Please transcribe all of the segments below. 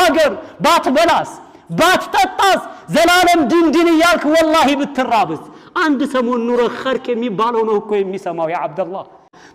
አገር ባትበላስ ባትጠጣስ ዘላለም ድንድን እያልክ ወላሂ ብትራብስ አንድ ሰሞን ኑረ ኸርክ የሚባለው ነው እኮ የሚሰማው ያ አብደላህ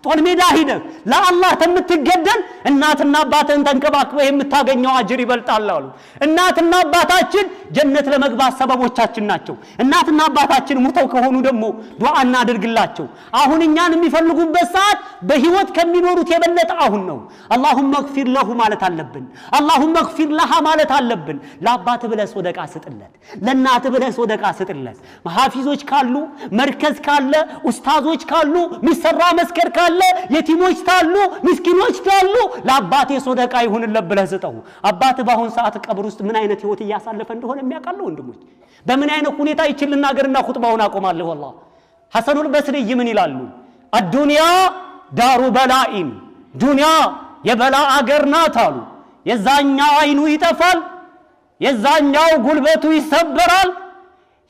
ጦል ሜዳ ሂደህ ለአላህ ተምትገደል እናትና አባትን ተንከባክበህ የምታገኘው አጅር ይበልጣል አሉ እናትና አባታችን ጀነት ለመግባት ሰበቦቻችን ናቸው እናትና አባታችን ሙተው ከሆኑ ደግሞ ዱዓ እናድርግላቸው አሁን እኛን የሚፈልጉበት ሰዓት በህይወት ከሚኖሩት የበለጠ አሁን ነው اللهم اغفر له ማለት አለብን اللهم اغفر لها ማለት አለብን ለአባት ብለህ ሰደቃ ስጥለት ለእናት ብለህ ሰደቃ ስጥለት መሐፊዞች ካሉ መርከዝ ካለ ኡስታዞች ካሉ ሚሰራ መስከር ካለ የቲሞች ታሉ ምስኪኖች ታሉ ለአባቴ ሰደቃ ይሁንልህ ብለህ ስጠው አባት ባሁን ሰዓት ቀብር ውስጥ ምን አይነት ህይወት ያሳለፈ እንደሆነ የሚያውቃሉ ወንድሞች በምን አይነት ሁኔታ ይችልናገርና ኹጥባውን አቆማለሁ والله ሐሰኑል በስሪ ምን ይላሉ الدنيا دار بلاء ዱንያ የበላ አገር ናት አሉ የዛኛው አይኑ ይጠፋል የዛኛው ጉልበቱ ይሰበራል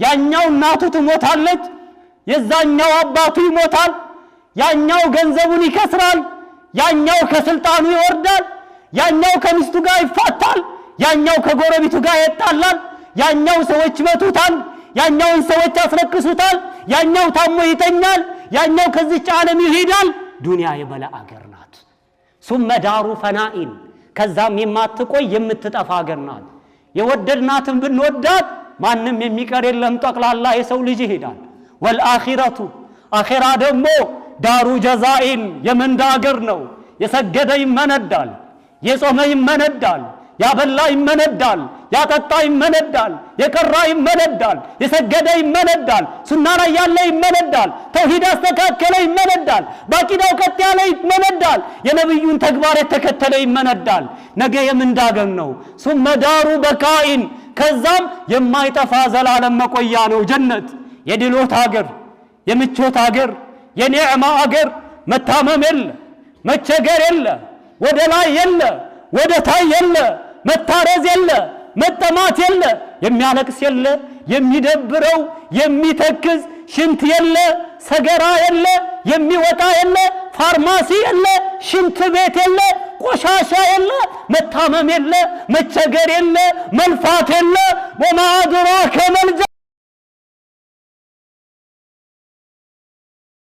ያኛው እናቱ ትሞታለች የዛኛው አባቱ ይሞታል ያኛው ገንዘቡን ይከስራል ያኛው ከስልጣኑ ይወርዳል ያኛው ከሚስቱ ጋር ይፋታል ያኛው ከጎረቤቱ ጋር ይጣላል ያኛው ሰዎች መቱታል ያኛውን ሰዎች አስረክሱታል ያኛው ታሞ ይተኛል ያኛው ከዚህ ዓለም ይሄዳል ዱንያ የበላ አገር ናት ثم دار فناء ከዛም የማትቆይ የምትጠፋ አገር ናት የወደድናትን ብንወዳት ማንንም የሚቀር የለም ጠቅላላ የሰው ልጅ ይሄዳል والآخرة አኺራ ደግሞ ዳሩ ጀዛኢን የመንዳ አገር ነው የሰገደ ይመነዳል የጾመ ይመነዳል ያበላ ይመነዳል ያጠጣ ይመነዳል የቀራ ይመነዳል የሰገደ ይመነዳል ሱና ላይ ያለ ይመነዳል ተውሂድ አስተካከለ ይመነዳል ባቂዳው ቀጥ ያለ ይመነዳል የነብዩን ተግባር የተከተለ ይመነዳል ነገ የመንዳ አገር ነው ثم دار بكائن ከዛም የማይጠፋ ዘላለም መቆያ ነው ጀነት የድሎት አገር የምቾት አገር የኒዕማ አገር መታመም የለ መቸገር የለ ወደ ላይ የለ ወደ ታይ የለ መታረዝ የለ መጠማት የለ የሚያለቅስ የለ የሚደብረው የሚተክዝ ሽንት የለ ሰገራ የለ የሚወጣ የለ ፋርማሲ የለ ሽንት ቤት የለ ቆሻሻ የለ መታመም የለ መቸገር የለ መልፋት የለ وما أدراك ما